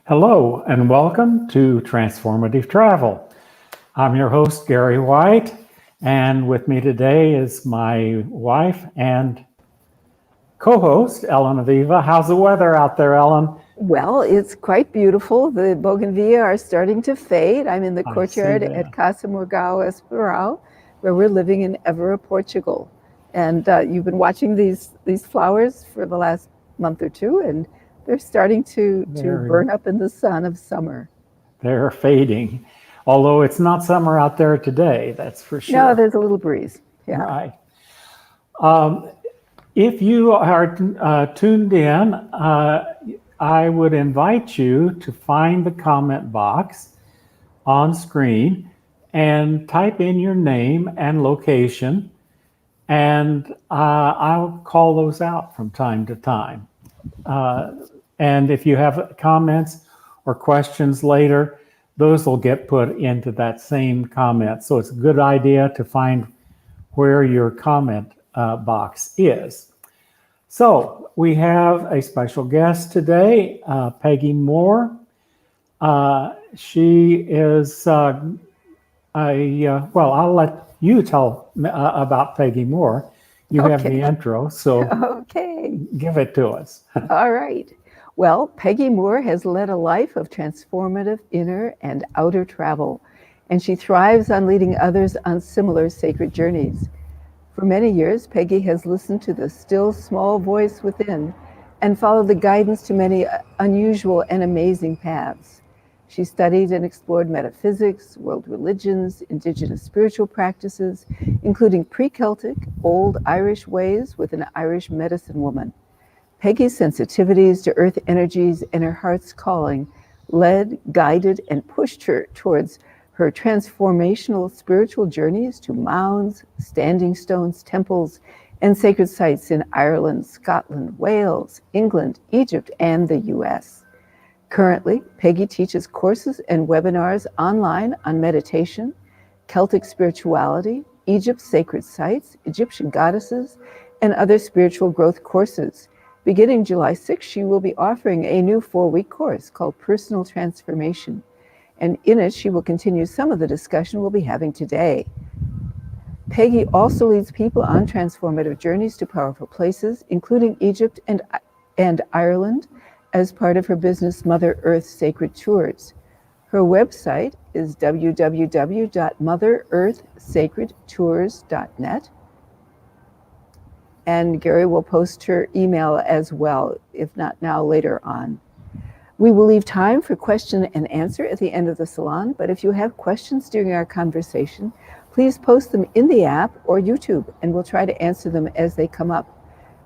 Hello and welcome to Transformative Travel. I'm your host, Gary White, and with me today is my wife and co-host, Elyn Aviva. How's the weather out there, Elyn? Well, it's quite beautiful. The bougainvillea are starting to fade. I'm in the I see courtyard at that. Casa Morgao Esperau, where we're living in Évora, Portugal. And you've been watching these flowers for the last month or two, and they're starting to They're, burn up in the sun of summer. they're fading, although it's not summer out there today, that's for No, sure. there's a little breeze. Yeah. Right. Um, if you are tuned in, I would invite you to find the comment box on screen and type in your name and location, and I'll call those out from time to time. And if you have comments or questions later, those will get put into that same comment. So it's a good idea to find where your comment box is. So we have a special guest today, Peggy Moore. She is well, I'll let you tell about Peggy Moore. You have the Okay. intro, so Okay. give it to us. All right. Well, Peggy Moore has led a life of transformative inner and outer travel, and she thrives on leading others on similar sacred journeys. For many years, Peggy has listened to the still small voice within and followed the guidance to many unusual and amazing paths. She studied and explored metaphysics, world religions, indigenous spiritual practices, including pre-Celtic, old Irish ways with an Irish medicine woman. Peggy's sensitivities to earth energies and her heart's calling led, guided, and pushed her towards her transformational spiritual journeys to mounds, standing stones, temples, and sacred sites in Ireland, Scotland, Wales, England, Egypt, and the US. Currently, Peggy teaches courses and webinars online on meditation, Celtic spirituality, Egypt's sacred sites, Egyptian goddesses, and other spiritual growth courses. Beginning July 6th, she will be offering a new 4-week course called Personal Transformation. And in it, she will continue some of the discussion we'll be having today. Peggy also leads people on transformative journeys to powerful places, including Egypt and Ireland, as part of her business Mother Earth Sacred Tours. Her website is www.motherearthsacredtours.net. And Gary will post her email as well, if not now, later on. We will leave time for question and answer at the end of the salon, but if you have questions during our conversation, please post them in the app or YouTube, and we'll try to answer them as they come up.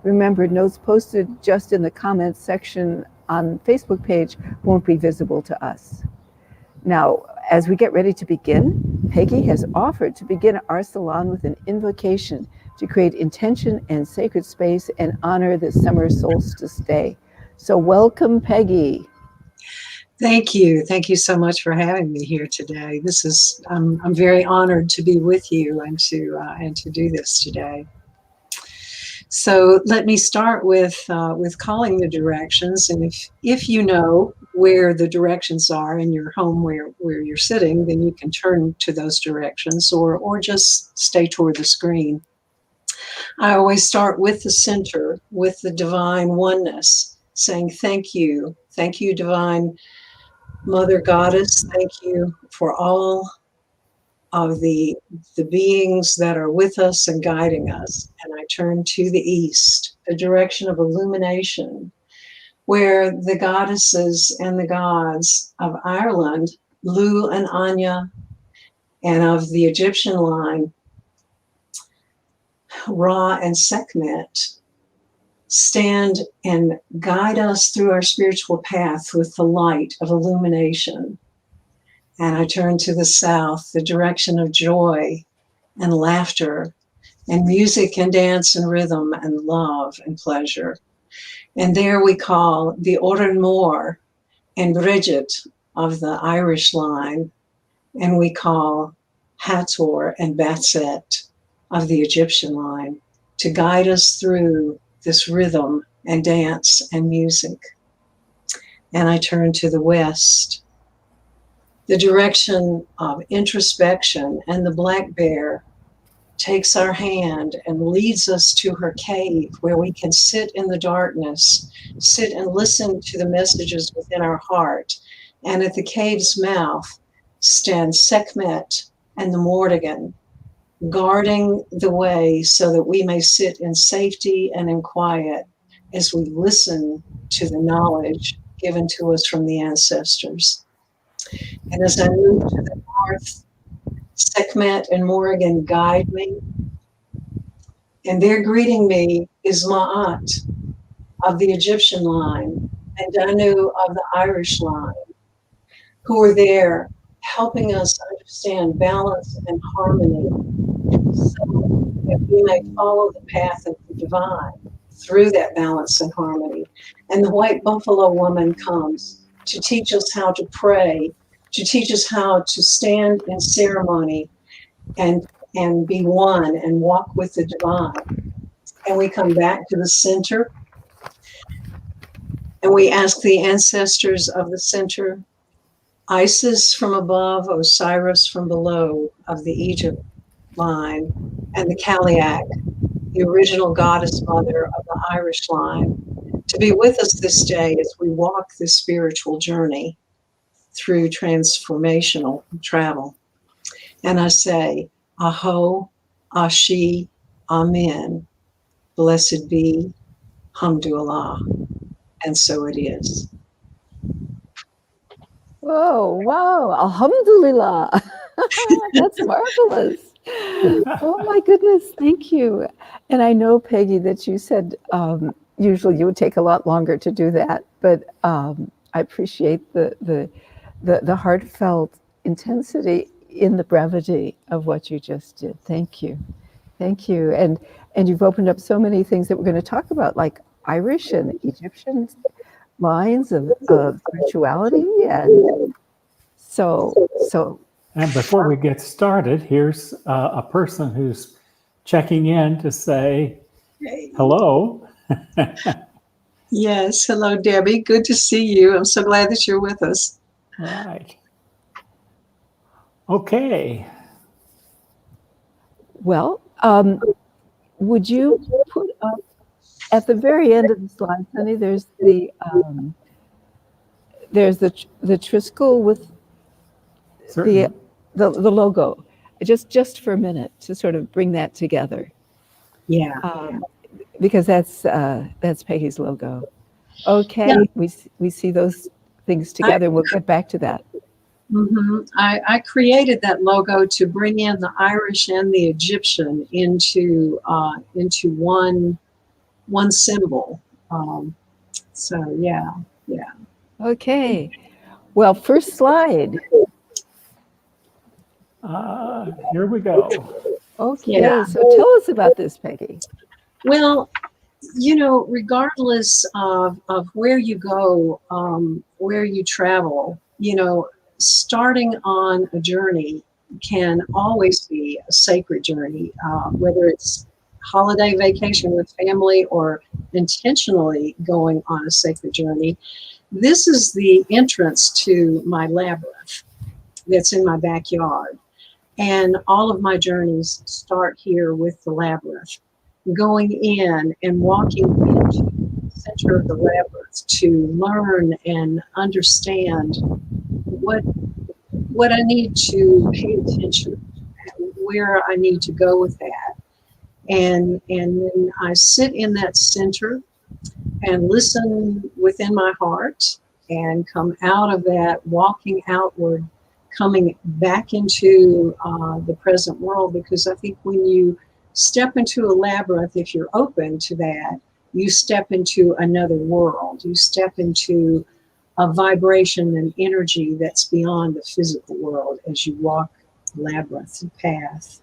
Remember, notes posted just in the comments section on Facebook page won't be visible to us. Now, as we get ready to begin, Peggy has offered to begin our salon with an invocation to create intention and sacred space and honor the summer solstice day. So welcome, Peggy. Thank you. Thank you so much for having me here today. I'm very honored to be with you and to do this today. So let me start with calling the directions, and if you know where the directions are in your home where you're sitting, then you can turn to those directions or just stay toward the screen. I always start with the center, with the divine oneness, saying thank you, divine Mother Goddess. Thank you for all of the beings that are with us and guiding us. And I turn to the east, the direction of illumination, where the goddesses and the gods of Ireland, Lu and Anya, and of the Egyptian line, Ra and Sekhmet, stand and guide us through our spiritual path with the light of illumination. And I turn to the south, the direction of joy and laughter and music and dance and rhythm and love and pleasure. And there we call the Oran Mór and Bridget of the Irish line, and we call Hathor and Batset of the Egyptian line to guide us through this rhythm and dance and music. and I turn to the west, the direction of introspection, and the black bear takes our hand and leads us to her cave where we can sit in the darkness, sit and listen to the messages within our heart. And at the cave's mouth stand Sekhmet and the Mordigan, guarding the way so that we may sit in safety and in quiet as we listen to the knowledge given to us from the ancestors. And as I move to the north, Sekhmet and Morrigan guide me, and their greeting me is Ma'at of the Egyptian line and Danu of the Irish line, who are there helping us understand balance and harmony so that we may follow the path of the divine through that balance and harmony. And the white buffalo woman comes to teach us how to pray, to teach us how to stand in ceremony and be one and walk with the divine. And we come back to the center and we ask the ancestors of the center, Isis from above, Osiris from below of the Egypt line, and the Kaliak, the original goddess mother of the Irish line, to be with us this day as we walk this spiritual journey through transformational travel. And I say, Aho, Ashi, Amen. Blessed be, Hamdulillah. And so it is. Whoa, wow, alhamdulillah. That's marvelous. Oh my goodness, thank you. And I know, Peggy, that you said usually you would take a lot longer to do that, but I appreciate the heartfelt intensity in the brevity of what you just did. Thank you. Thank you. And you've opened up so many things that we're going to talk about, like Irish and Egyptian lines of spirituality. And so. And before we get started, here's a person who's checking in to say hello. Yes, hello, Debbie. Good to see you. I'm so glad that you're with us. All right. Okay. Well, would you put up at the very end of the slide, Sunny? There's the Triskel with Certainly. the logo, just for a minute to sort of bring that together. Yeah. Because that's Peggy's logo. Okay, yeah. We see those things together. We'll get back to that. Mm-hmm. I created that logo to bring in the Irish and the Egyptian into one symbol. So yeah. Okay. Well, first slide. Here we go. Okay. Yeah. So tell us about this, Peggy. Well, regardless of where you go, where you travel, starting on a journey can always be a sacred journey, whether it's holiday vacation with family or intentionally going on a sacred journey. This is the entrance to my labyrinth that's in my backyard. And all of my journeys start here with the labyrinth, going in and walking into the center of the labyrinth to learn and understand what I need to pay attention to, where I need to go with that. And then I sit in that center and listen within my heart and come out of that, walking outward, coming back into the present world. Because I think when you step into a labyrinth, if you're open to that, you step into another world. You step into a vibration and energy that's beyond the physical world as you walk the labyrinth path.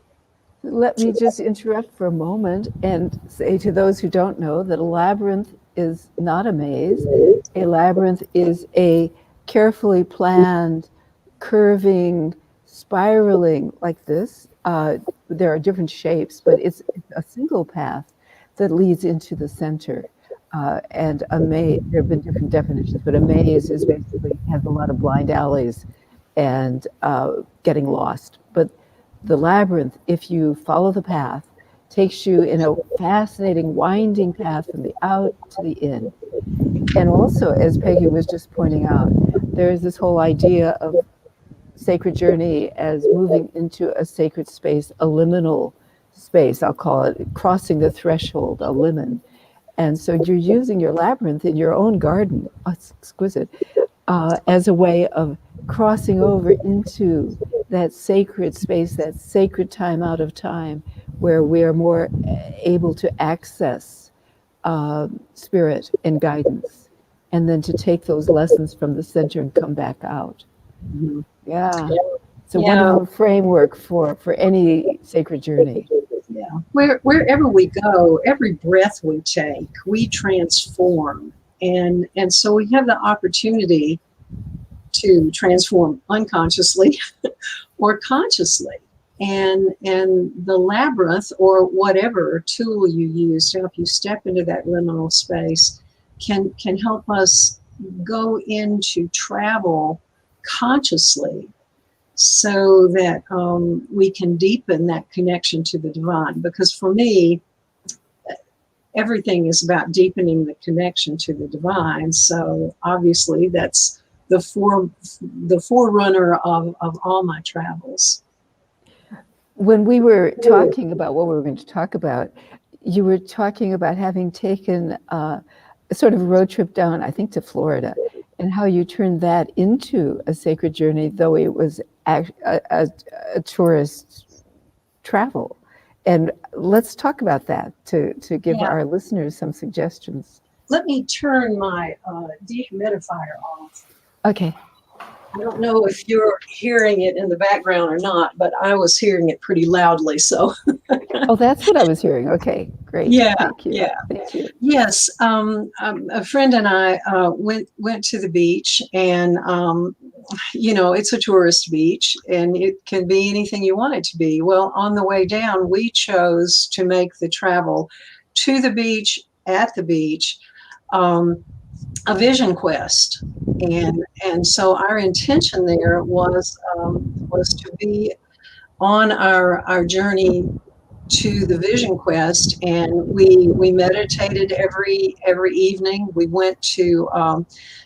Let me just interrupt for a moment and say to those who don't know that a labyrinth is not a maze. A labyrinth is a carefully planned, curving, spiraling like this. There are different shapes, but it's a single path that leads into the center. And a maze, there have been different definitions, but a maze is basically has a lot of blind alleys and getting lost. But the labyrinth, if you follow the path, takes you in a fascinating winding path from the out to the in. And also, as Peggy was just pointing out, there is this whole idea of sacred journey as moving into a sacred space, a liminal space, I'll call it, crossing the threshold, a limen. And so you're using your labyrinth in your own garden, oh, it's exquisite, as a way of crossing over into that sacred space, that sacred time out of time, where we are more able to access spirit and guidance, and then to take those lessons from the center and come back out. Mhm. Yeah, it's a Yeah. wonderful framework for any sacred journey. Yeah. Wherever we go, every breath we take, we transform. And so we have the opportunity to transform unconsciously or consciously. And the labyrinth, or whatever tool you use to help you step into that liminal space, can help us go into travel consciously, so that we can deepen that connection to the divine. Because for me, everything is about deepening the connection to the divine. So obviously that's the forerunner of all my travels. When we were talking about what we were going to talk about, you were talking about having taken a sort of road trip down, I think, to Florida, and how you turned that into a sacred journey, though it was a tourist travel. And let's talk about that to give our listeners some suggestions. Let me turn my dehumidifier off. Okay. I don't know if you're hearing it in the background or not, but I was hearing it pretty loudly. So. Oh, that's what I was hearing. Okay, great. Yeah, Thank you. yeah. Thank you. Yes, a friend and I went to the beach, and it's a tourist beach, and it can be anything you want it to be. Well, on the way down, we chose to make the travel to the beach, at the beach, a vision quest, and so our intention there was to be on our journey to the vision quest, and we meditated every evening. We went to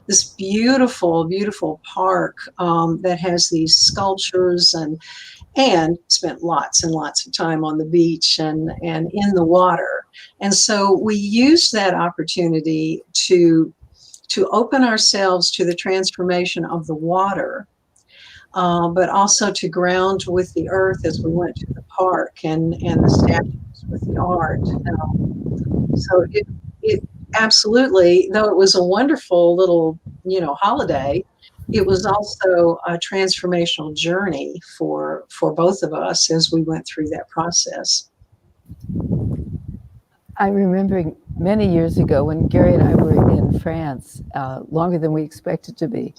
this beautiful park that has these sculptures, and spent lots and lots of time on the beach and in the water. And so we used that opportunity to open ourselves to the transformation of the water, but also to ground with the earth as we went to the park, and the statues with the art. So it absolutely, though it was a wonderful little holiday, it was also a transformational journey for both of us as we went through that process. I remember many years ago when Gary and I were in France, longer than we expected to be.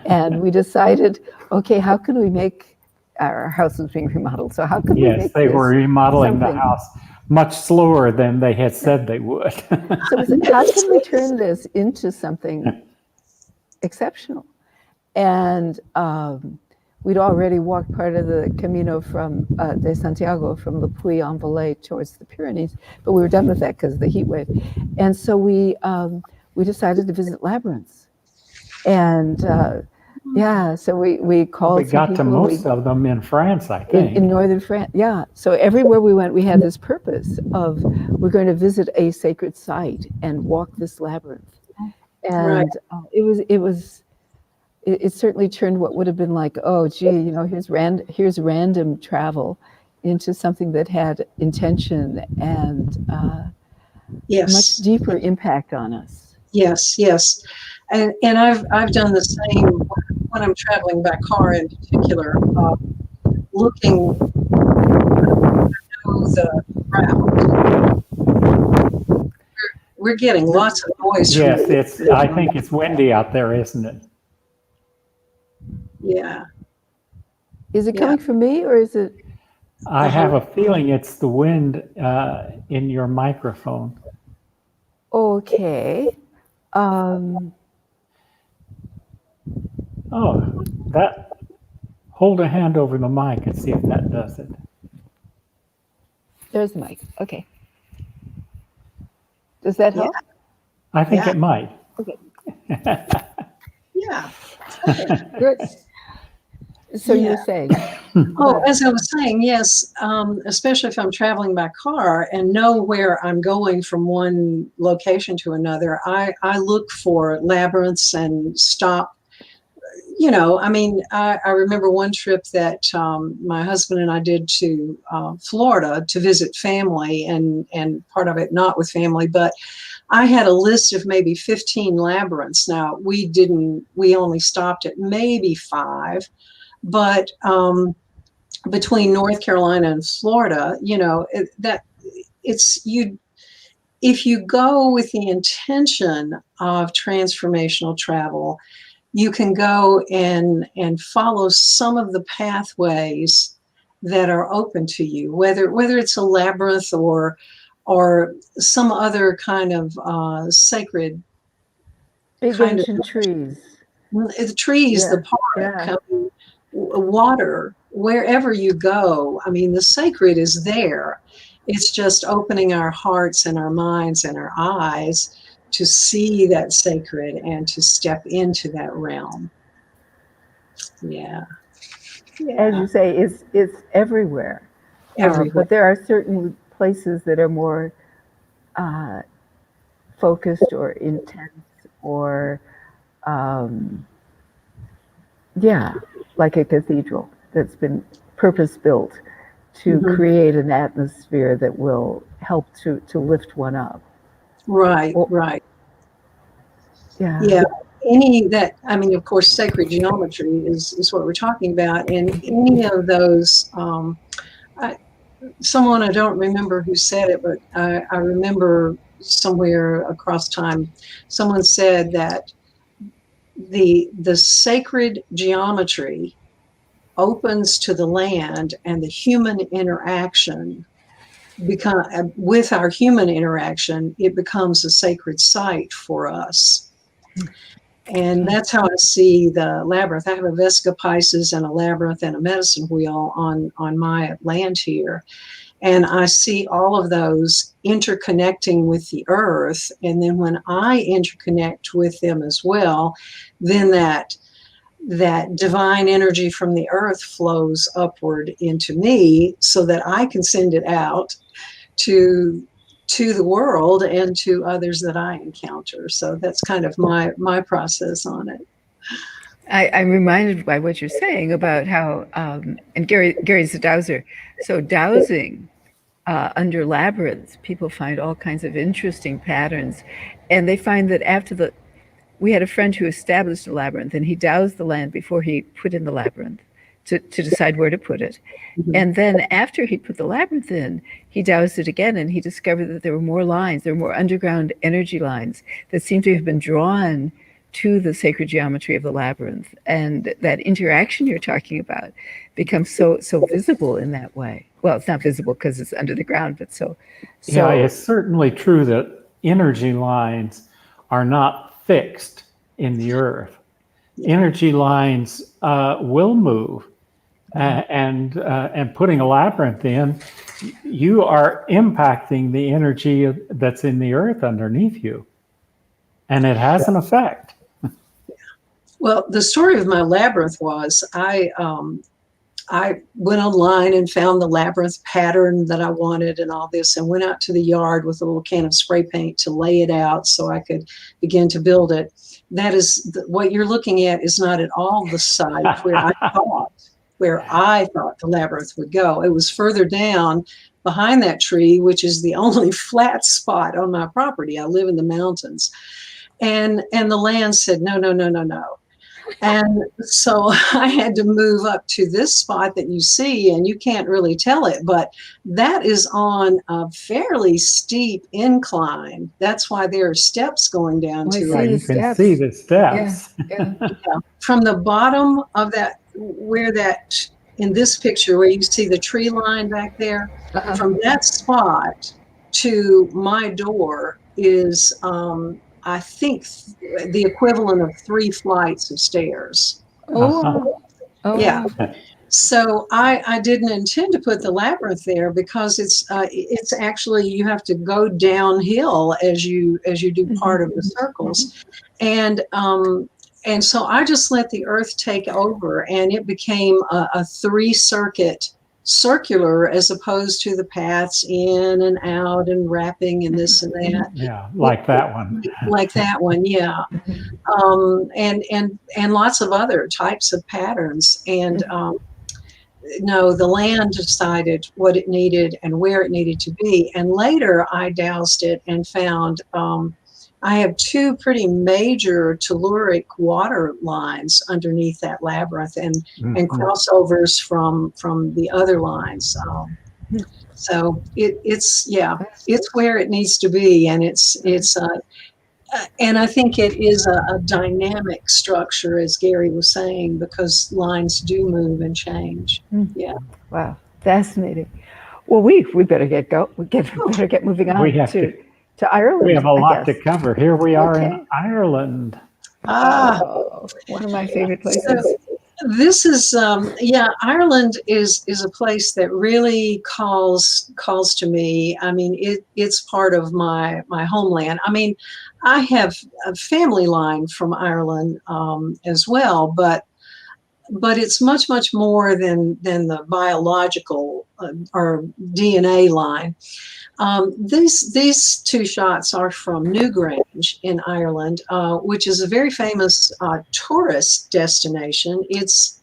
And we decided, okay, how can we make our house was being remodeled? So how can we make Yes, they were remodeling the house much slower than they had said they would. So we said, how can we turn this into something exceptional? And we'd already walked part of the Camino from de Santiago, from Le Puy-en-Velay towards the Pyrenees, but we were done with that because of the heat wave. And so we decided to visit labyrinths. And so we called. We got to most of them in France, I think. In northern France, yeah. So everywhere we went, we had this purpose of we're going to visit a sacred site and walk this labyrinth. And it certainly turned what would have been like, oh, gee, here's random travel into something that had intention and Yes. much deeper impact on us. Yes. And I've done the same when I'm traveling by car in particular, looking through the route. We're getting lots of noise. Yes, I think it's windy out there, isn't it? Yeah. Is it coming from me, or is it? I have a feeling it's the wind in your microphone. Okay. Oh, that, hold a hand over the mic and see if that does it. There's the mic. Okay. Does that help? I think Yeah. it might. Okay. Yeah. Good. So you Yeah. were saying? Oh, as I was saying, yes, especially if I'm traveling by car and know where I'm going from one location to another, I look for labyrinths and stop. I remember one trip that my husband and I did to Florida to visit family, and part of it not with family, but I had a list of maybe 15 labyrinths. Now, we only stopped at maybe 5, but between North Carolina and Florida, if you go with the intention of transformational travel, you can go and follow some of the pathways that are open to you, whether it's a labyrinth or some other kind of sacred Big kind of ancient trees. the trees, the park, water, wherever you go. I mean, the sacred is there. It's just opening our hearts and our minds and our eyes to see that sacred and to step into that realm. Yeah. As Yeah. you say, it's everywhere. Everywhere. But there are certain places that are more focused or intense or, like a cathedral that's been purpose built to create an atmosphere that will help to lift one up. Right, Well, right. Yeah. Yeah. Of course, sacred geometry is what we're talking about. And any of those, someone, I don't remember who said it, but I remember somewhere across time, someone said that the sacred geometry opens to the land, and the human interaction with our human interaction, it becomes a sacred site for us. And that's how I see the labyrinth. I have a Vesica Pisces and a labyrinth and a medicine wheel on my land here. And I see all of those interconnecting with the earth. And then when I interconnect with them as well, then that divine energy from the earth flows upward into me so that I can send it out to the world and to others that I encounter. So that's kind of my process on it. I'm reminded by what you're saying about how, and Gary's a dowser. So dowsing under labyrinths, people find all kinds of interesting patterns. And they find that we had a friend who established a labyrinth, and he dowsed the land before he put in the labyrinth to decide where to put it. And then after he put the labyrinth in, he dowsed it again, and he discovered that there were more lines, there were more underground energy lines that seemed to have been drawn to the sacred geometry of the labyrinth. And that interaction you're talking about becomes so visible in that way. Well, it's not visible because it's under the ground, but Yeah, it's certainly true that energy lines are not fixed in the earth. Energy lines will move, and putting a labyrinth in, you are impacting the energy that's in the earth underneath you, and it has an effect. Well, the story of my labyrinth was I went online and found the labyrinth pattern that I wanted and all this, and went out to the yard with a little can of spray paint to lay it out so I could begin to build it. That is what you're looking at is not at all the site where I thought the labyrinth would go. It was further down behind that tree, which is the only flat spot on my property. I live in the mountains. And the land said, no, no, no, no, no. And so I had to move up to this spot that you see, and you can't really tell it, but that is on a fairly steep incline. That's why there are steps going down to it. You can see the steps. Yeah. From the bottom of that, in this picture where you see the tree line back there, from that spot to my door is, I think, the equivalent of 3 flights of stairs. Oh, wow. Oh, Yeah. wow. So I didn't intend to put the labyrinth there because it's actually, you have to go downhill as you do part of the circles, and so I just let the earth take over, and it became a 3-circuit circular, as opposed to the paths in and out and wrapping and this and that. Yeah, like that one. Like that one, yeah. And lots of other types of patterns. And no, the land decided what it needed and where it needed to be. And later I dowsed it and found I have 2 pretty major telluric water lines underneath that labyrinth, and crossovers from the other lines. So it's where it needs to be, and and I think it is a dynamic structure, as Gary was saying, because lines do move and change. Yeah. Wow, fascinating. Well, we better get better get moving on to Ireland. We have a lot to guess. cover. Here we are in Ireland. Oh, one of my favorite places. So this is Ireland is a place that really calls to me. I mean, it's part of my homeland. I mean, I have a family line from Ireland as well, but it's much more than the biological or DNA line. These 2 shots are from Newgrange in Ireland, which is a very famous tourist destination. It's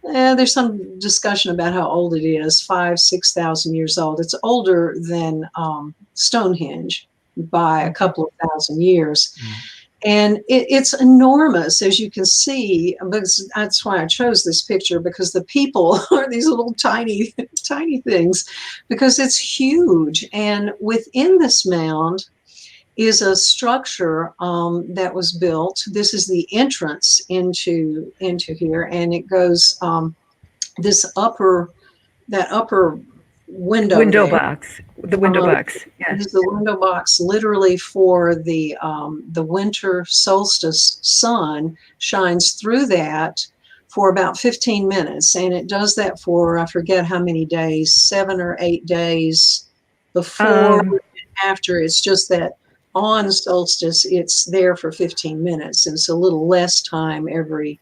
there's some discussion about how old it is, 5,000–6,000 years old. It's older than Stonehenge by a couple of thousand years. And it's enormous, as you can see. But that's why I chose this picture, because the people are these little tiny things, because it's huge. And within this mound is a structure that was built. This is the entrance into here, and it goes this upper window box. The window box. Yes. The window box, literally, for the winter solstice sun shines through that for about 15 minutes, and it does that for, I forget how many days, 7 or 8 days before and after. It's just that on solstice it's there for 15 minutes, and it's a little less time every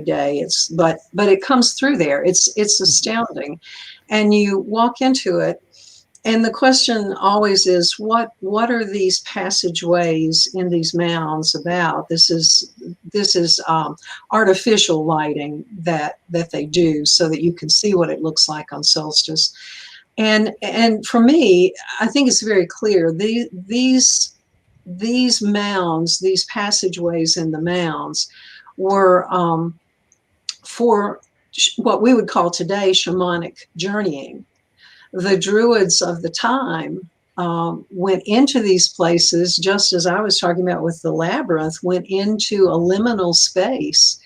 day. But it comes through there. It's astounding. And you walk into it, and the question always is, what are these passageways in these mounds about? This is artificial lighting that they do so that you can see what it looks like on solstice. And for me, I think it's very clear. These mounds, these passageways in the mounds, were for what we would call today shamanic journeying. The Druids of the time went into these places, just as I was talking about with the labyrinth, went into a liminal space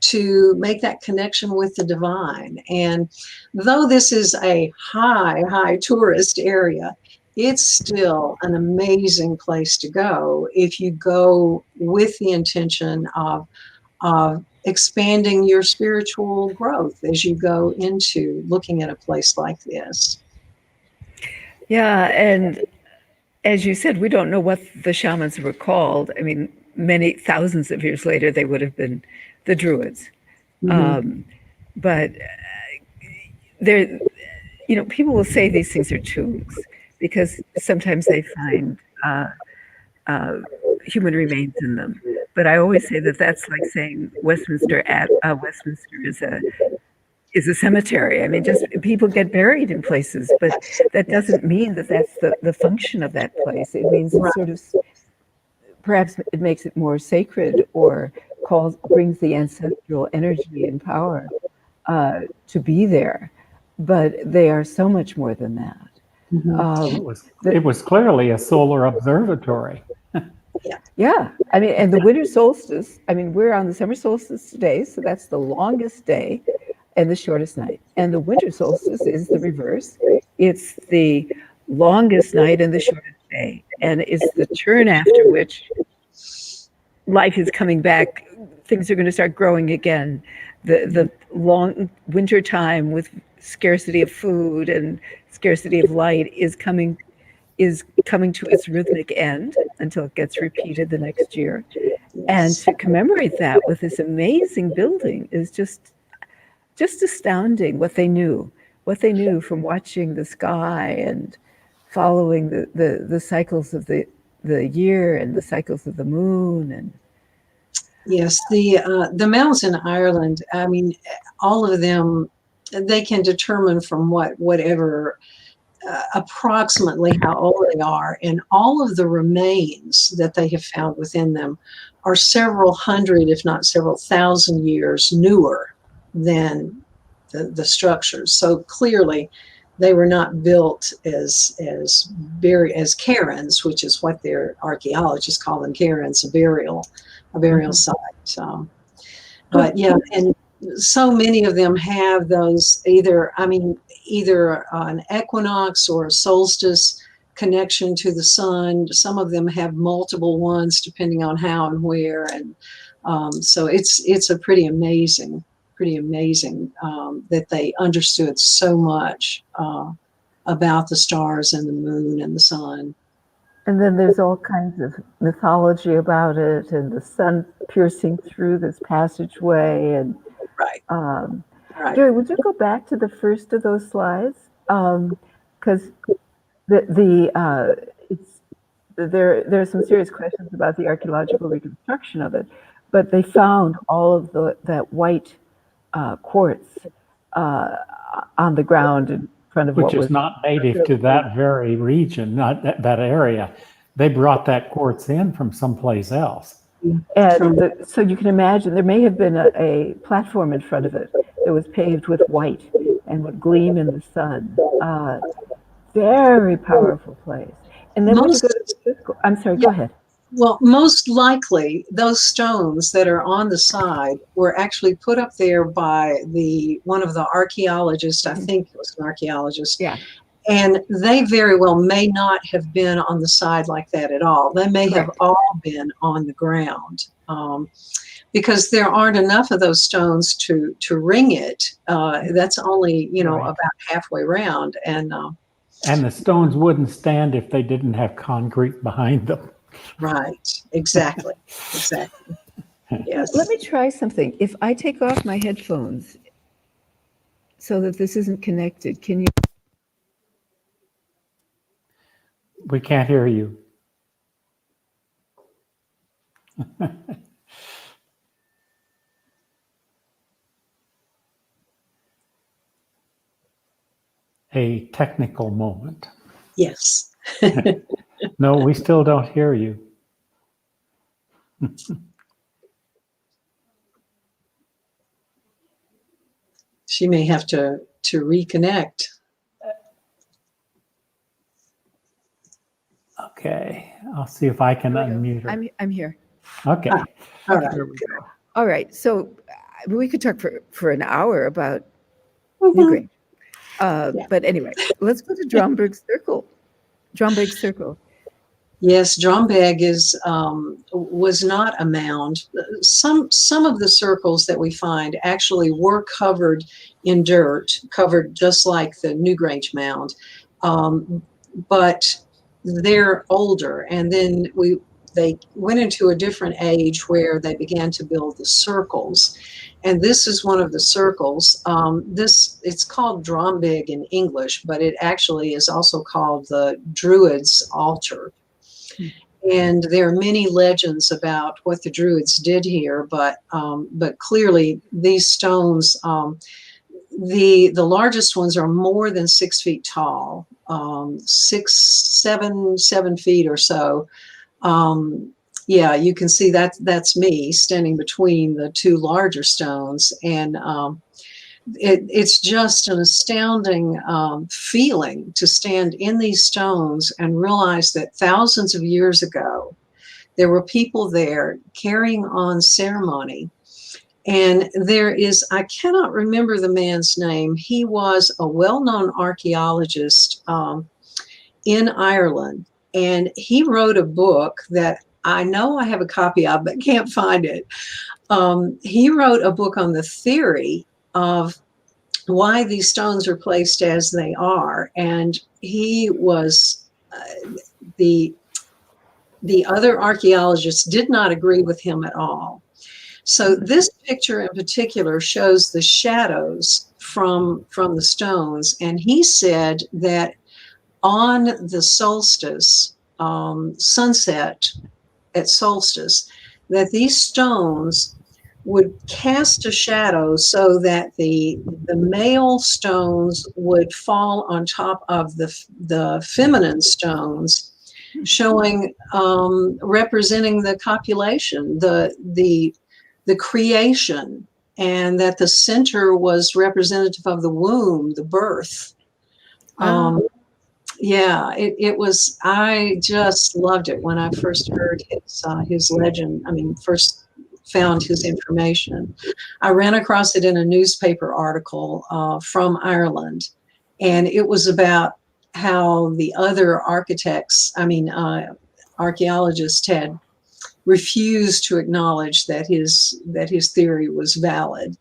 to make that connection with the divine. And though this is a high tourist area, it's still an amazing place to go if you go with the intention of expanding your spiritual growth as you go into looking at a place like this. Yeah, and as you said, we don't know what the shamans were called. I mean, many thousands of years later, they would have been the Druids. But there, people will say these things are tombs because sometimes they find human remains in them. But I always say that that's like saying Westminster is a cemetery. I mean, just people get buried in places, but that doesn't mean that that's the function of that place. It means it sort of, perhaps it makes it more sacred, or brings the ancestral energy and power to be there. But they are so much more than that. It was clearly a solar observatory. Yeah, I mean, and the winter solstice, I mean, we're on the summer solstice today, so that's the longest day and the shortest night. And the winter solstice is the reverse. It's the longest night and the shortest day. and is the turn after which life is coming back. Things are going to start growing again. The long winter time with scarcity of food and scarcity of light is coming to its rhythmic end until it gets repeated the next year. And to commemorate that with this amazing building is just astounding. What they knew from watching the sky and following the cycles of the year and the cycles of the moon. And yes, the mounds in Ireland, I mean, all of them, they can determine from whatever approximately how old they are, and all of the remains that they have found within them are several hundred, if not several thousand years newer than the structures. So clearly, they were not built as cairns, which is what their archaeologists call them, cairns, a burial site. But yeah, and so many of them have those either an equinox or a solstice connection to the sun. Some of them have multiple ones depending on how and where, and so it's a pretty amazing that they understood so much about the stars and the moon and the sun. And then there's all kinds of mythology about it, and the sun piercing through this passageway. And Right. Right. Joy, would you go back to the first of those slides? Because there are some serious questions about the archaeological reconstruction of it, but they found all of that white quartz on the ground in front of which is not native to that very region, not that area. They brought that quartz in from someplace else. And so you can imagine there may have been a platform in front of it that was paved with white and would gleam in the sun. Very powerful place. And then when you go to the physical, I'm sorry, go ahead. Well, most likely those stones that are on the side were actually put up there by one of the archaeologists. I think it was an archaeologist. Yeah. And they very well may not have been on the side like that at all. They may have all been on the ground, because there aren't enough of those stones to ring it. That's only about halfway around, and the stones wouldn't stand if they didn't have concrete behind them. Right. Exactly. Exactly. Yes. Let me try something. If I take off my headphones so that this isn't connected, can you? We can't hear you. A technical moment. Yes. No, we still don't hear you. She may have to reconnect. Okay, I'll see if I can unmute her. I'm here. Okay. All right. Here we go. All right. So we could talk for an hour about Newgrange. But anyway, let's go to Dromberg Circle. Yes, Drombeg was not a mound. Some of the circles that we find actually were covered in dirt, covered just like the Newgrange mound, but they're older. And then they went into a different age where they began to build the circles. And this is one of the circles. It's called Drombeg in English, but it actually is also called the Druids' Altar. And there are many legends about what the Druids did here, but clearly these stones, the largest ones are more than 6 feet tall, 7 feet or so. Yeah, you can see that's me standing between the two larger stones, and it's just an astounding feeling to stand in these stones and realize that thousands of years ago, there were people there carrying on ceremony. And I cannot remember the man's name. He was a well-known archaeologist in Ireland. And he wrote a book that I know I have a copy of, but can't find it. He wrote a book on the theory of why these stones are placed as they are. And he was, the other archaeologists did not agree with him at all. So this picture in particular shows the shadows from the stones. And he said that on the solstice, sunset at solstice, that these stones would cast a shadow so that the male stones would fall on top of the feminine stones, showing, representing the copulation, the creation, and that the center was representative of the womb, the birth. Yeah, it was, I just loved it when I first heard his legend. I mean, first found his information. I ran across it in a newspaper article from Ireland, and it was about how the other archaeologists had refused to acknowledge that his theory was valid.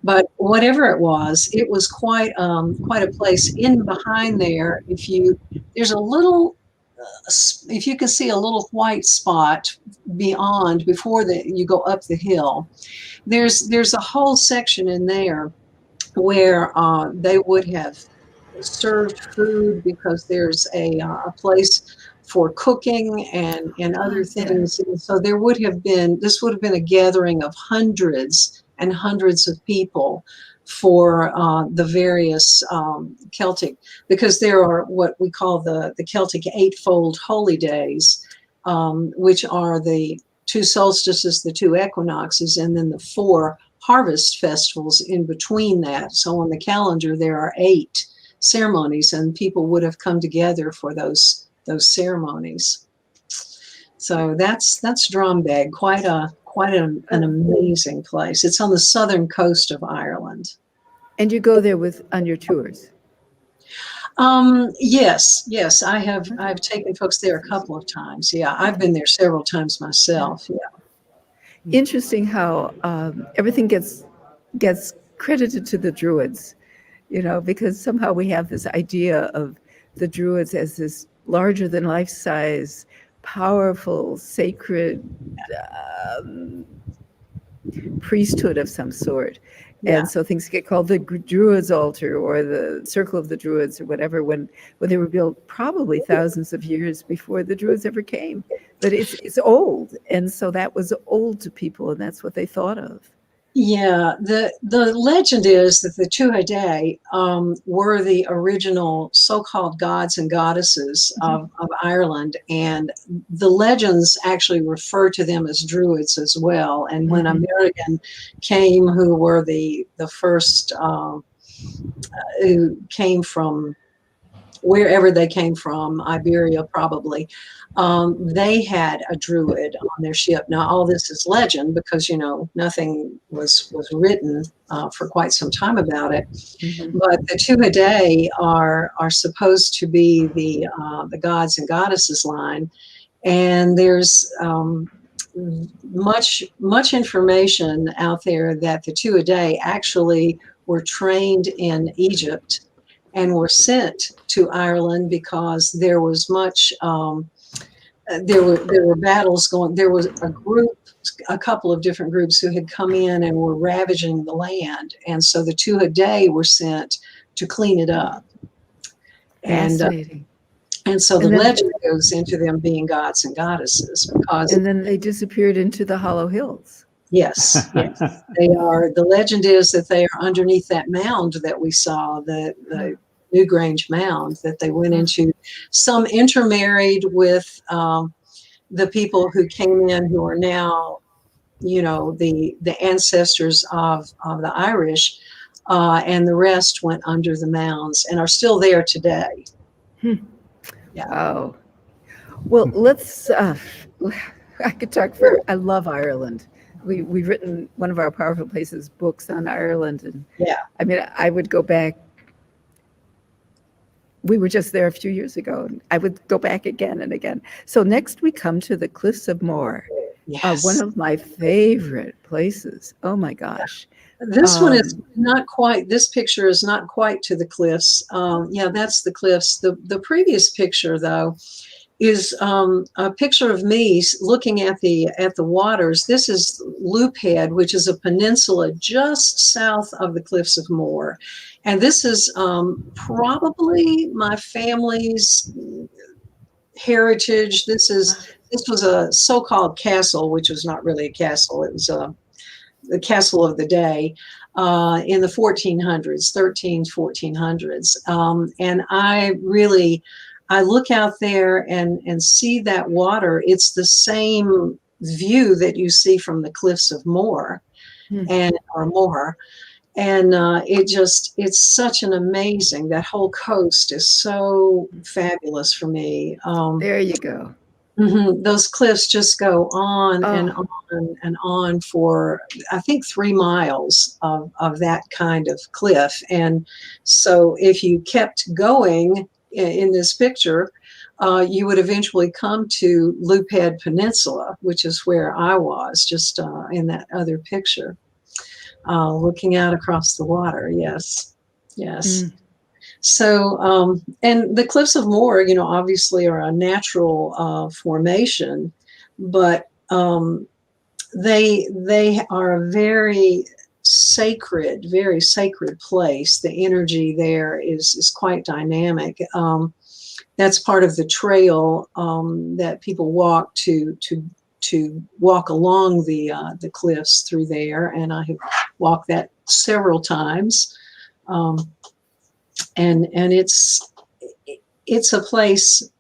But whatever it was quite a place in behind there. There's a little, if you can see a little white spot before you go up the hill, there's a whole section in there where they would have served food, because there's a place for cooking and other things. And so this would have been a gathering of hundreds and hundreds of people for the various Celtic, because there are what we call the Celtic eightfold holy days, which are the 2 solstices, the 2 equinoxes, and then the 4 harvest festivals in between that. So on the calendar, there are 8 ceremonies, and people would have come together for those ceremonies. So that's Drombeg, quite an amazing place. It's on the southern coast of Ireland. And you go there on your tours? Yes, I've taken folks there a couple of times. Yeah, I've been there several times myself. Yeah. Interesting how everything gets credited to the Druids, because somehow we have this idea of the Druids as this larger than life size, powerful, sacred priesthood of some sort. Yeah. And so things get called the Druids' altar or the Circle of the Druids or whatever, when they were built probably thousands of years before the Druids ever came. But it's old, and so that was old to people, and that's what they thought of. Yeah, the legend is that the Tuatha were the original so-called gods and goddesses of Ireland, and the legends actually refer to them as druids as well. And when American came, who were the first who came from wherever they came from, Iberia probably, they had a druid on their ship. Now, all this is legend because, nothing was written for quite some time about it. But the Tuatha are supposed to be the gods and goddesses line. And there's much information out there that the Tuatha actually were trained in Egypt and were sent to Ireland because there was much, there were battles going. There was a couple of different groups who had come in and were ravaging the land. And so the Tuatha were sent to clean it up. Fascinating. And so the legend goes into them being gods and goddesses because. And then they disappeared into the Hollow Hills. Yes, they are. The legend is that they are underneath that mound that we saw, the Newgrange mound that they went into. Some intermarried with the people who came in, who are now, the ancestors of the Irish, and the rest went under the mounds and are still there today. Yeah. Oh, well, let's. I could talk I love Ireland. We've written one of our Powerful Places books on Ireland, and I mean, I would go back we were just there a few years ago. And I would go back again and again. So next we come to the Cliffs of Moher, Yes. one of my favorite places. Oh my gosh. This one is not quite, this picture is not quite to the cliffs. Yeah, that's the cliffs. The previous picture, though, is a picture of me looking at the waters. This is Loop Head, which is a peninsula just south of the Cliffs of Moher. And this is probably my family's heritage. This was a so-called castle, which was not really a castle. It was the castle of the day in the 1400s, 1400s. And I look out there and see that water. It's the same view that you see from the Cliffs of Moher or Moher. And it's such an amazing, that whole coast is so fabulous for me. There you go. Those cliffs just go on and on and on for, I think, 3 miles of that kind of cliff. And so if you kept going in this picture, you would eventually come to Loop Head Peninsula, which is where I was, just in that other picture, looking out across the water. Yes. So, and the Cliffs of Moher, obviously are a natural formation, but they are a very sacred place. The energy there is quite dynamic. That's part of the trail that people walk to walk along the cliffs through there, and I have walked that several times. And it's a place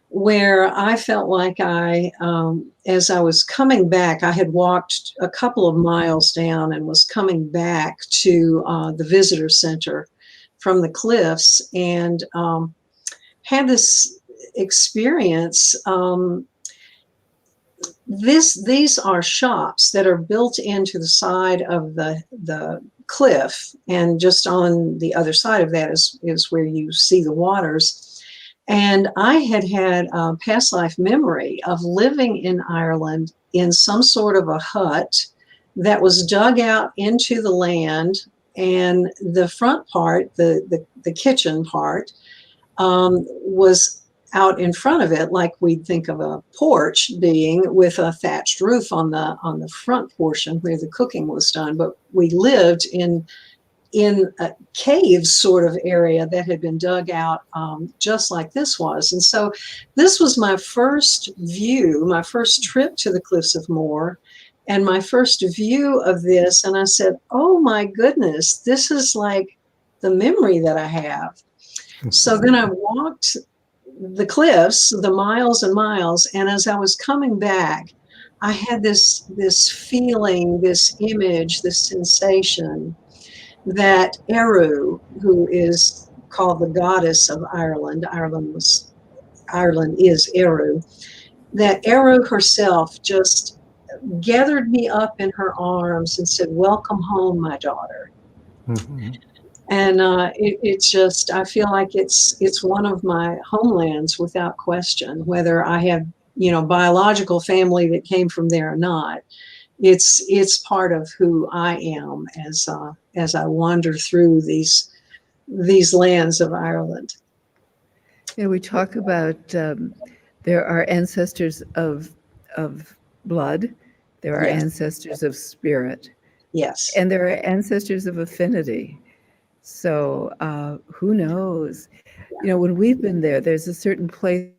where I felt like as I was coming back, I had walked a couple of miles down and was coming back to the visitor center from the cliffs, and had this experience. These are shops that are built into the side of the cliff, and just on the other side of that is where you see the waters. And I had a past life memory of living in Ireland in some sort of a hut that was dug out into the land, and the front part, the kitchen part, was out in front of it, like we'd think of a porch being, with a thatched roof on the front portion where the cooking was done. But we lived in a cave sort of area that had been dug out, just like this was. And so this was my first view, my first trip to the Cliffs of Moher, and my first view of this. And I said, oh my goodness, this is like the memory that I have. So then I walked the cliffs, the miles and miles, and as I was coming back, I had this feeling, this image, this sensation that Eru, who is called the goddess of Ireland, Ireland is Eru, that Eru herself just gathered me up in her arms and said, "Welcome home, my daughter." And it's just, I feel like it's one of my homelands without question, whether I have, biological family that came from there or not. It's part of who I am as I wander through these lands of Ireland. We talk about there are ancestors of blood, there are ancestors of spirit, yes, and there are ancestors of affinity. So who knows? When we've been there, there's a certain place.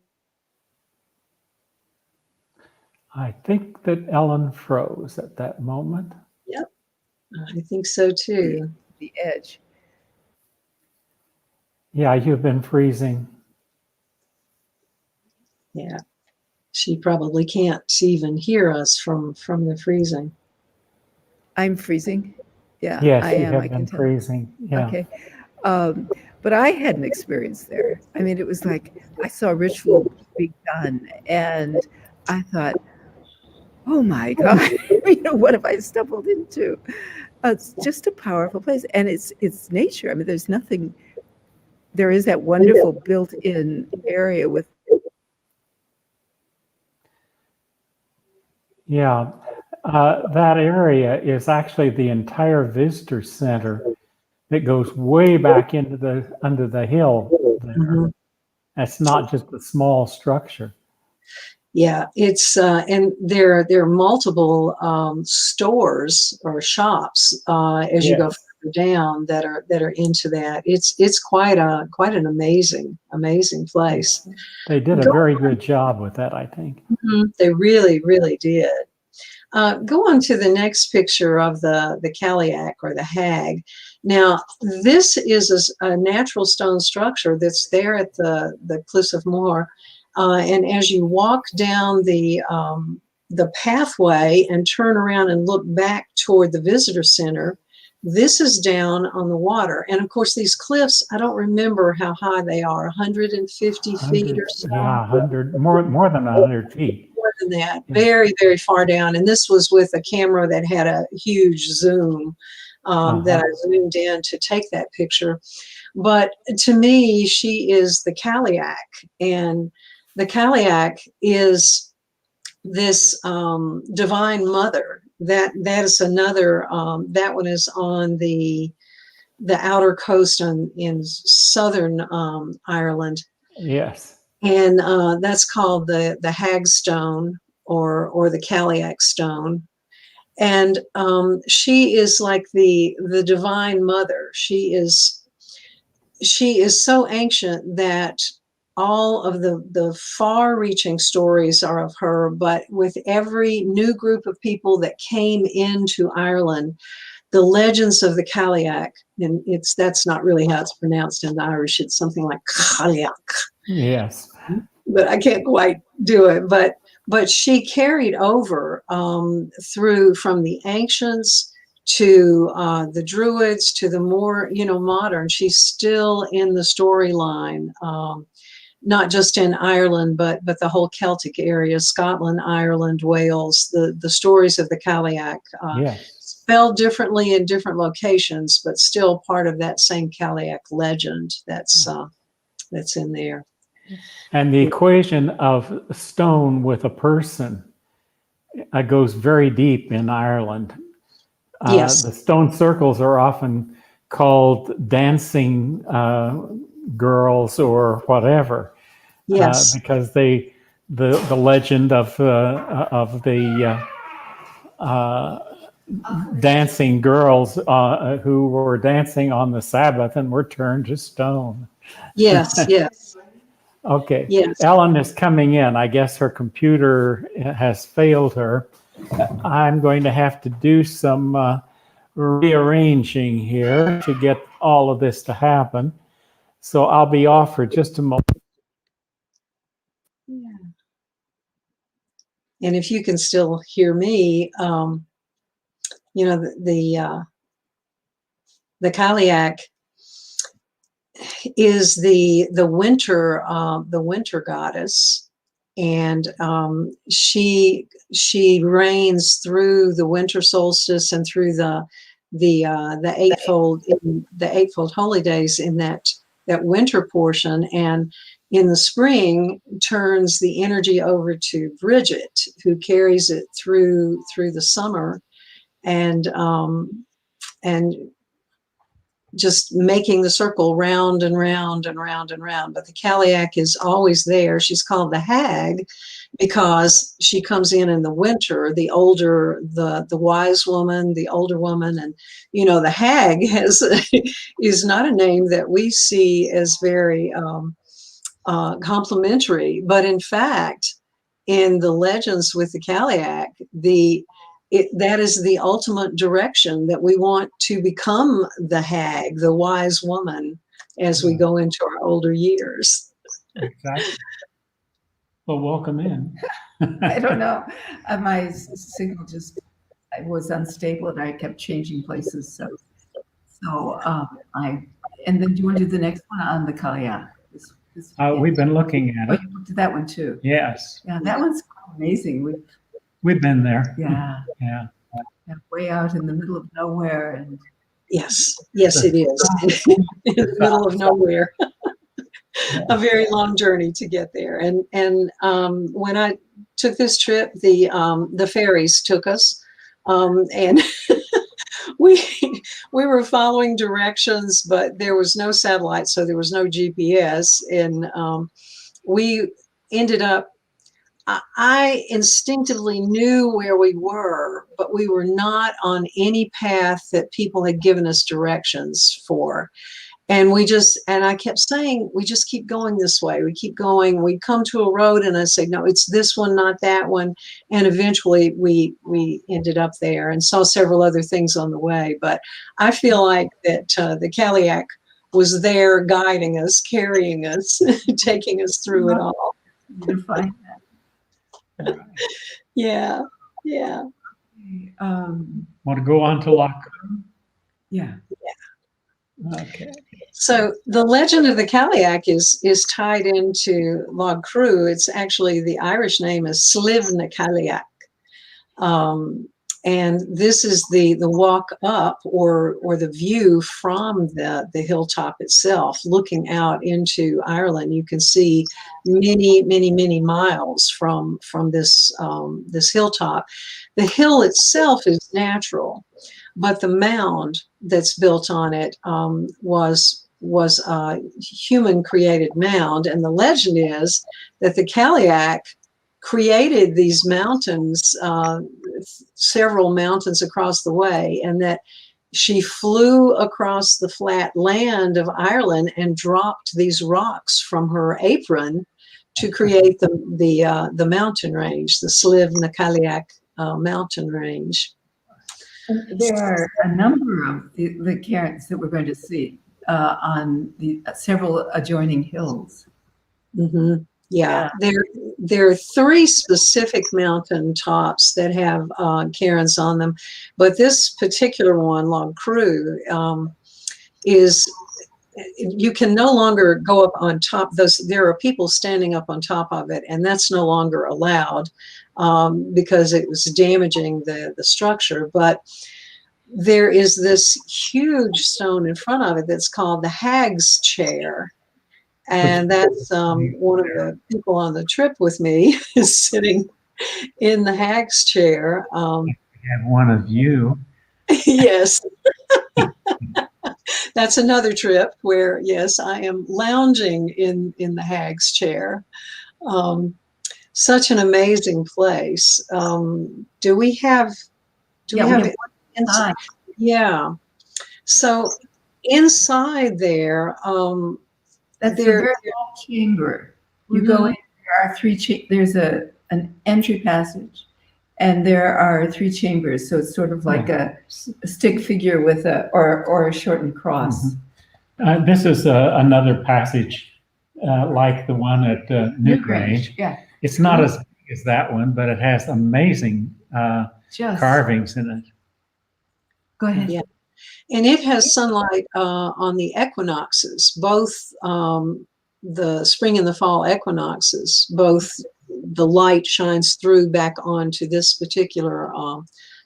I think that Elyn froze at that moment. Yep, I think so too. The edge. Yeah, you've been freezing. Yeah, she probably can't even hear us from the freezing. I'm freezing. Yeah, Yes, I you am. have I been can tell. freezing. Yeah. Okay. But I had an experience there. I mean, it was like I saw ritual being done, and I thought, oh my God, what have I stumbled into? It's just a powerful place, and it's nature. I mean, there's nothing there is that wonderful built-in area with. Yeah, that area is actually the entire visitor center that goes way back into under the hill there. Mhm. That's not just a small structure. Yeah, it's and there are multiple stores or shops as you go Yes. further down that are into that. It's quite an amazing place. They did a Go very good job with that, I think. They really did. Go on to the next picture of the Caliac or the hag. Now, this is a natural stone structure that's there at the Cliffs of Moher. And as you walk down the pathway and turn around and look back toward the visitor center, this is down on the water. And of course, these cliffs, I don't remember how high they are, 150 feet or so. Yeah, 100, more than 100 feet. More than that, Yeah. very far down. And this was with a camera that had a huge zoom that I zoomed in to take that picture. But to me, she is the Caliac, and the Caliac is this divine mother. That is another. That one is on the outer coast in southern Ireland. Yes. And that's called the hag stone or the Caliac stone. And she is like the divine mother. She is so ancient that all of the far-reaching stories are of her, but with every new group of people that came into Ireland, the legends of the Caliac, and that's not really how it's pronounced in Irish, it's something like Caliac. Yes. But I can't quite do it. But she carried over through from the ancients to the Druids to the more modern. She's still in the storyline, not just in Ireland, but the whole Celtic area, Scotland, Ireland, Wales. The stories of the Caliac, spelled differently in different locations, but still part of that same Caliac legend that's in there. And the equation of stone with a person goes very deep in Ireland. Yes. The stone circles are often called dancing girls or whatever. Yes. Because the legend of the dancing girls who were dancing on the Sabbath and were turned to stone. Yes. Yes. Okay. Yes. Elyn is coming in. I guess her computer has failed her. I'm going to have to do some rearranging here to get all of this to happen. So I'll be off for just a moment. Yeah. And if you can still hear me, the Caliac is the winter goddess, and she reigns through the winter solstice and through the eightfold holy days in that winter portion, and in the spring turns the energy over to Bridget, who carries it through the summer, and just making the circle round and round and round and round. But the Caliac is always there. She's called the hag because she comes in the winter, the older, the wise woman, the older woman. And, the hag is not a name that we see as very complimentary. But in fact, in the legends with the Caliac, that is the ultimate direction, that we want to become the hag, the wise woman, as we go into our older years. Exactly. Well, welcome in. I don't know. My signal just was unstable, and I kept changing places. And then do you want to do the next one on the Caliac? We've been looking at it. You looked at that one too. Yes. Yeah, that one's amazing. We've been there. Yeah. Yeah. Way out in the middle of nowhere, and yes, it is in the middle of nowhere. a very long journey to get there. And when I took this trip, the ferries took us, and we we were following directions, but there was no satellite, so there was no GPS, and we ended up. I instinctively knew where we were, but we were not on any path that people had given us directions for. And I kept saying, we just keep going this way. We keep going. We'd come to a road and I say, no, it's this one, not that one. And eventually we ended up there and saw several other things on the way. But I feel like that the Kaliak was there guiding us, carrying us, taking us through it all. To find that. Yeah. Want to go on to Loch? Yeah. Okay. So the legend of the Kaliak is tied into Log Crew. It's actually, the Irish name is Slivh na Kaliak. And this is the walk up or the view from the hilltop itself, looking out into Ireland. You can see many miles from this this hilltop. The hill itself is natural, but the mound that's built on it was a human created mound. And the legend is that the Kaliak created these mountains, several mountains across the way, and that she flew across the flat land of Ireland and dropped these rocks from her apron to create the mountain range, the Slivh na Kaliak mountain range. There are a number of the cairns that we're going to see on the several adjoining hills. Mm-hmm. Yeah, there are 3 specific mountain tops that have cairns on them, but this particular one, Log Crew, is, you can no longer go up on top. There are people standing up on top of it, and that's no longer allowed because it was damaging the structure. But there is this huge stone in front of it that's called the Hag's Chair. And that's one of the people on the trip with me is sitting in the Hag's Chair. We have one of you. Yes. That's another trip where, yes, I am lounging in the Hag's Chair. Such an amazing place. Do we have it? Inside. Yeah. So inside there, That's a very long chamber. You go in, there are 3 there's an entry passage, and there are 3 chambers. So it's sort of like a stick figure with or a shortened cross. This is another passage like the one at Newgrange. Yeah. It's not as big as that one, but it has amazing carvings in it. Go ahead. Yeah. And it has sunlight on the equinoxes, both the spring and the fall equinoxes. Both the light shines through back onto this particular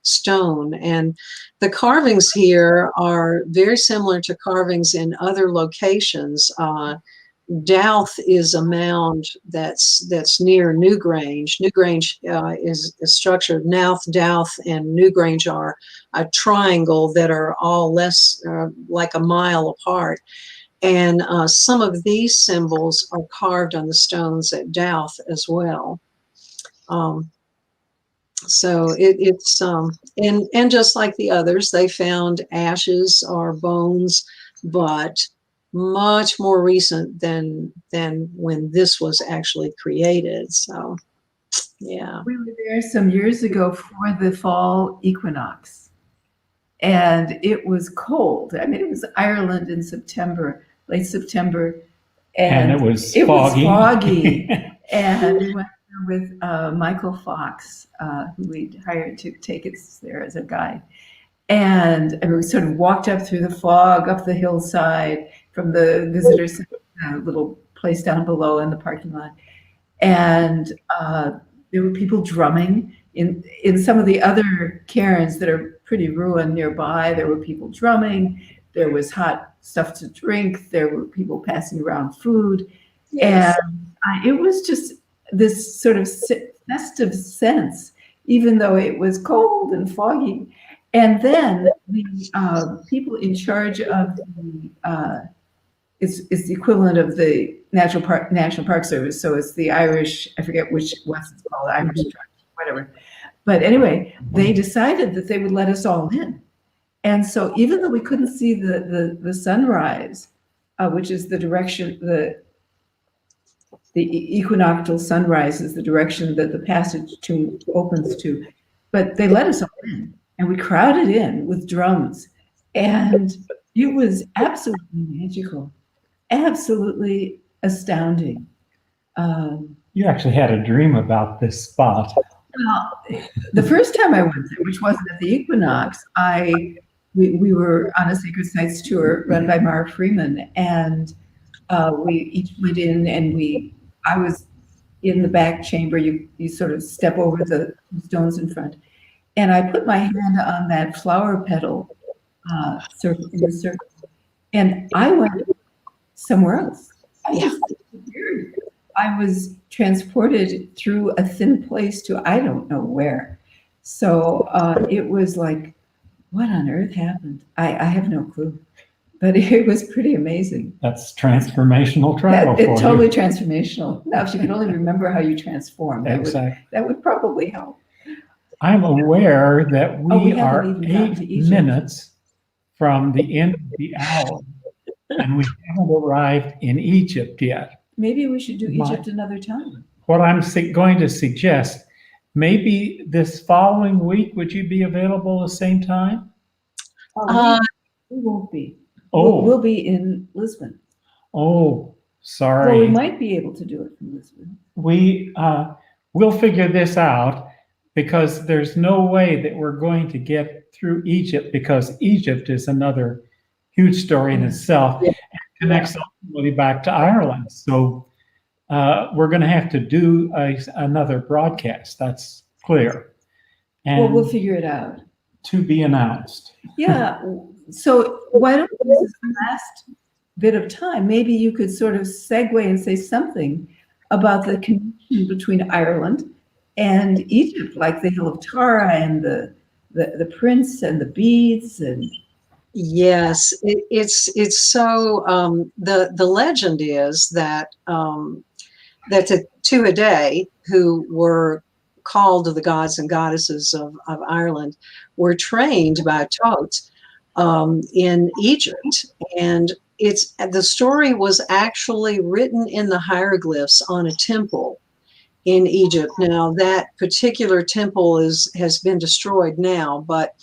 stone. And the carvings here are very similar to carvings in other locations. Douth is a mound that's near Newgrange. Newgrange is structured. Nouth, Douth, and Newgrange are a triangle that are all less like a mile apart. And some of these symbols are carved on the stones at Douth as well. So it's and just like the others, they found ashes or bones, but much more recent than when this was actually created. So, yeah. We were there some years ago for the fall equinox, and it was cold. I mean, it was Ireland in September, late September, And it was foggy. It was foggy. And we went there with Michael Fox, who we'd hired to take us there as a guide. And we sort of walked up through the fog, up the hillside from the visitor center, little place down below in the parking lot. And there were people drumming. In some of the other cairns that are pretty ruined nearby, there were people drumming. There was hot stuff to drink. There were people passing around food. Yes. And it was just this sort of festive sense, even though it was cold and foggy. And then the people in charge of the it's the equivalent of the National Park Service. So it's the Irish, I forget which was it's called, Irish Trust, whatever. But anyway, they decided that they would let us all in. And so even though we couldn't see the sunrise, which is the direction, the equinoctial sunrise is the direction that the passage to opens to, but they let us all in, and we crowded in with drums, and it was absolutely magical, absolutely astounding. You actually had a dream about this spot. Well, the first time I went there, which wasn't at the equinox, we were on a Sacred Sites tour run by Mark Freeman, and we each went in, and I was in the back chamber. You sort of step over the stones in front, and I put my hand on that flower petal circle in the circle, and I went somewhere else. I just disappeared. I was transported through a thin place to I don't know where. So it was like, what on earth happened? I have no clue. But it was pretty amazing. That's transformational travel for It's totally you. transformational. Now, if you could only remember how you transform, Exactly. that would probably help. I'm aware that we we are haven't even gotten to 8 Egypt. minutes from the end of the hour, and we haven't arrived in Egypt yet. Maybe we should do My- Egypt another time. What I'm going to suggest, maybe this following week, would you be available the same time? We won't be. Oh, We'll be in Lisbon. oh, Well, we sorry. might be able to do it from Lisbon. We'll figure this out, because there's no way that we're going to get through Egypt, because Egypt is another huge story in itself and connects ultimately back to Ireland. So we're going to have to do another broadcast. That's clear. And Well, we'll figure it out. to be announced. Yeah. So why don't we use the last bit of time? Maybe you could sort of segue and say something about the connection between Ireland and Egypt, like the Hill of Tara and the prince and the beads and. Yes, it's so the legend is that that the Tuatha, who were called the gods and goddesses of Ireland, were trained by Thoth in Egypt, and the story was actually written in the hieroglyphs on a temple in Egypt. Now that particular temple has been destroyed now, but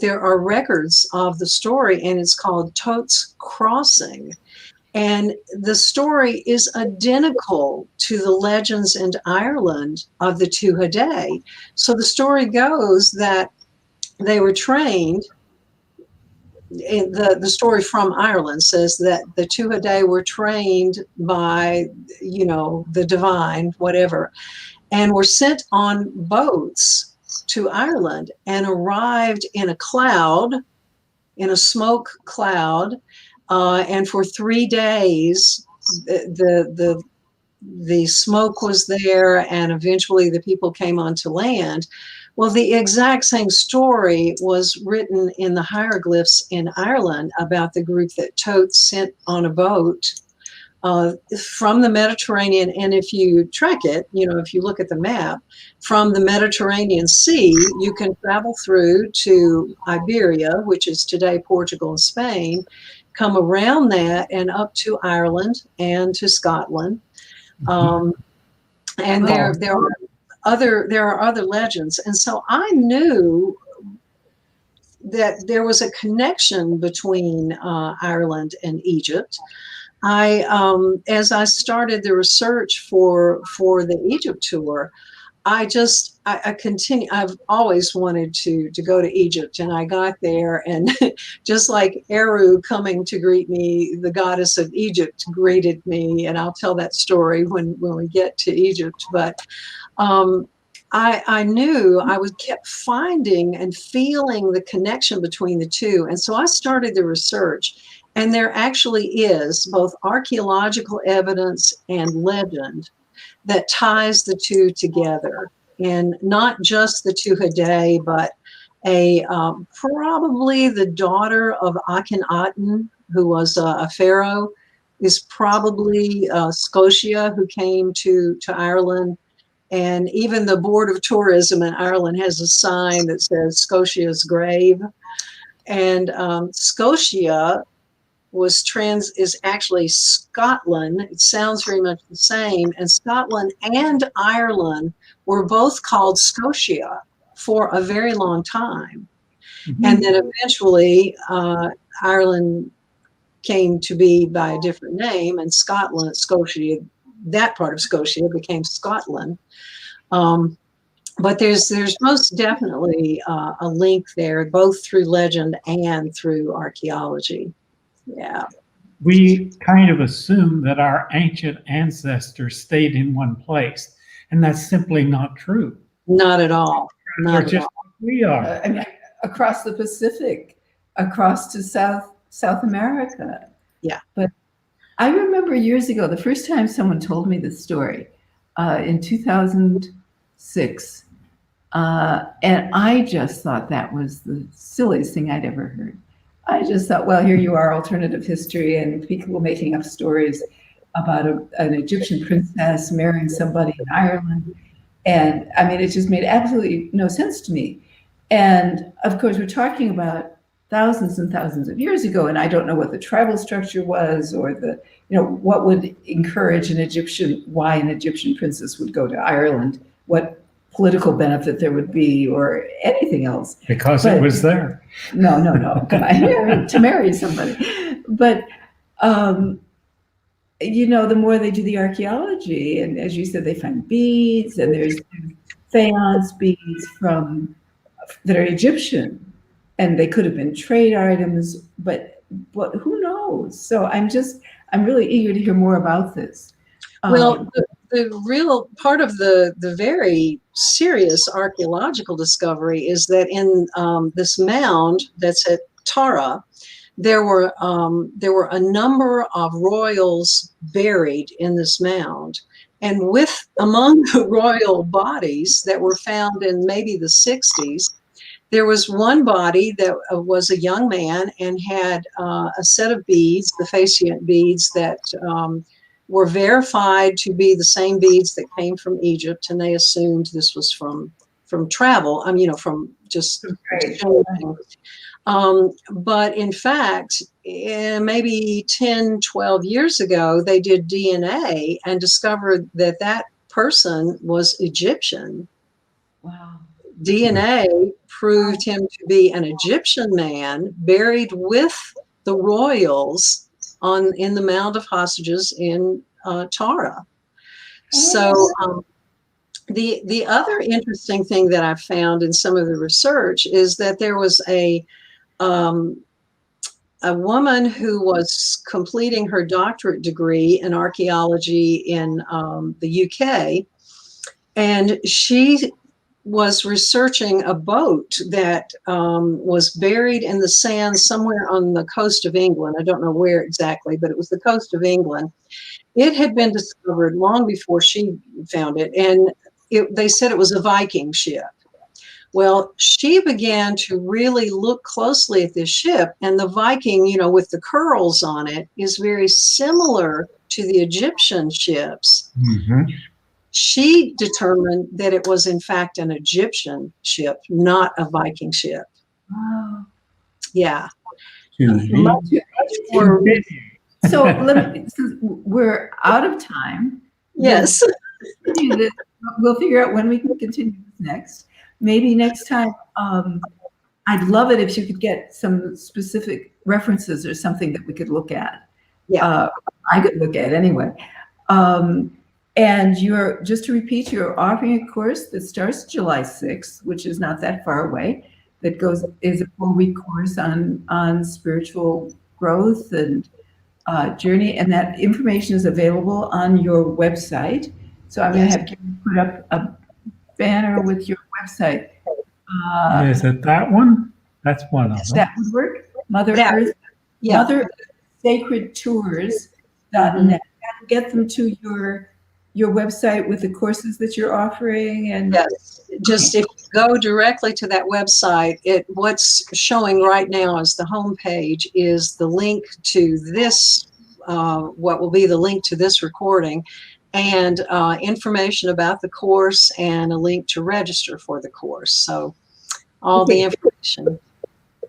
there are records of the story, and it's called Thoth's Crossing. And the story is identical to the legends in Ireland of the Tuatha. So the story goes that they were trained. The story from Ireland says that the Tuatha were trained by, the divine, whatever, and were sent on boats to Ireland and arrived in a cloud, in a smoke cloud, and for 3 days the smoke was there, and eventually the people came onto land. Well, the exact same story was written in the hieroglyphs in Ireland about the group that Thoth sent on a boat from the Mediterranean. And if you track it, if you look at the map, from the Mediterranean Sea, you can travel through to Iberia, which is today Portugal and Spain, come around that and up to Ireland and to Scotland. And there are other legends. And so I knew that there was a connection between Ireland and Egypt. As I started the research for the Egypt tour, I continue. I've always wanted to go to Egypt, and I got there, and just like Eru coming to greet me, the goddess of Egypt greeted me, and I'll tell that story when we get to Egypt. But I knew I kept finding and feeling the connection between the two, and so I started the research. And there actually is both archaeological evidence and legend that ties the two together. And not just the Tuhaday, but probably the daughter of Akhenaten, who was a pharaoh, is probably Scotia, who came to Ireland. And even the Board of Tourism in Ireland has a sign that says Scotia's grave. And Scotia is actually Scotland. It sounds very much the same. And Scotland and Ireland were both called Scotia for a very long time. Mm-hmm. And then eventually Ireland came to be by a different name, and Scotia, that part of Scotia became Scotland. But there's most definitely a link there, both through legend and through archaeology. Yeah. We kind of assume that our ancient ancestors stayed in one place, and that's simply not true. Not at all. Not at all. We are. I mean, across the Pacific, across to South America. Yeah. But I remember years ago, the first time someone told me this story in 2006, and I just thought that was the silliest thing I'd ever heard. I just thought, well, here you are, alternative history, and people making up stories about an Egyptian princess marrying somebody in Ireland. And I mean, it just made absolutely no sense to me. And of course, we're talking about thousands and thousands of years ago, and I don't know what the tribal structure was, or what would encourage why an Egyptian princess would go to Ireland, what political benefit there would be, or anything else. Because it was there. No. Come on, to marry somebody. But, the more they do the archaeology, and as you said, they find beads, and there's faience beads that are Egyptian, and they could have been trade items, but who knows? So I'm really eager to hear more about this. Well, the real part of the very serious archaeological discovery is that in this mound that's at Tara, there were a number of royals buried in this mound. And among the royal bodies that were found in maybe the 60s, there was one body that was a young man and had a set of beads, the faciant beads, that were verified to be the same beads that came from Egypt, and they assumed this was from travel. From just. But in fact, maybe 10, 12 years ago, they did DNA and discovered that person was Egyptian. Wow. DNA proved him to be an Egyptian man buried with the royals in the Mound of Hostages in Tara. So the other interesting thing that I found in some of the research is that there was a woman who was completing her doctorate degree in archaeology in the UK, and she was researching a boat that was buried in the sand somewhere on the coast of England. I don't know where exactly, but it was the coast of England. It had been discovered long before she found it, and they said it was a Viking ship. Well, she began to really look closely at this ship, and the Viking, with the curls on it, is very similar to the Egyptian ships. Mm-hmm. She determined that it was, in fact, an Egyptian ship, not a Viking ship. Wow. Yeah. So we're out of time. Yes. We'll figure out when we can continue this next. Maybe next time. I'd love it if you could get some specific references or something that we could look at. Yeah. I could look at anyway. And just to repeat, you're offering a course that starts July 6th, which is not that far away, is a 4-week course on spiritual growth and journey. And that information is available on your website. So I'm going to have you put up a banner with your website. Is it that one? That's one of them. That would work. Mother Yeah. Earth. Yeah. Mother sacredtours.net, and get them to your website with the courses that you're offering? And Yes, just if you go directly to that website, what's showing right now as the home page is the link to this, what will be the link to this recording, and information about the course and a link to register for the course. So all the information.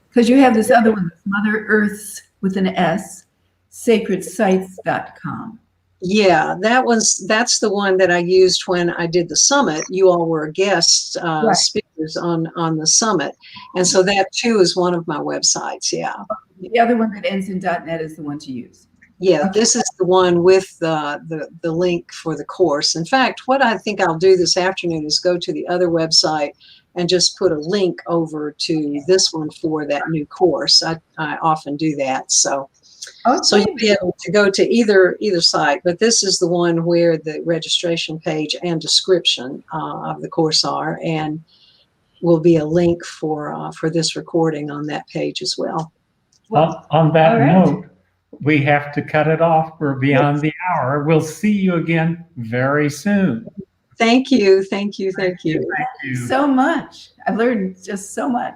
because you have this other one, Mother Earth's with an S, sacredsites.com. Yeah, that's the one that I used when I did the summit. You all were guest Right. speakers on the summit, and so that too is one of my websites. Yeah, The other one that ends in .net is the one to use. yeah. Okay. This is the one with the link for the course. In fact, what I think I'll do this afternoon is go to the other website and just put a link over to this one for that new course. I often do that. So you'll be able to go to either site, but this is the one where the registration page and description of the course are, and will be a link for this recording on that page as well. On that all right. note, we have to cut it off. We're beyond the hour. We'll see you again very soon. Thank you, thank you, thank you. Thank you. So much. I've learned just so much.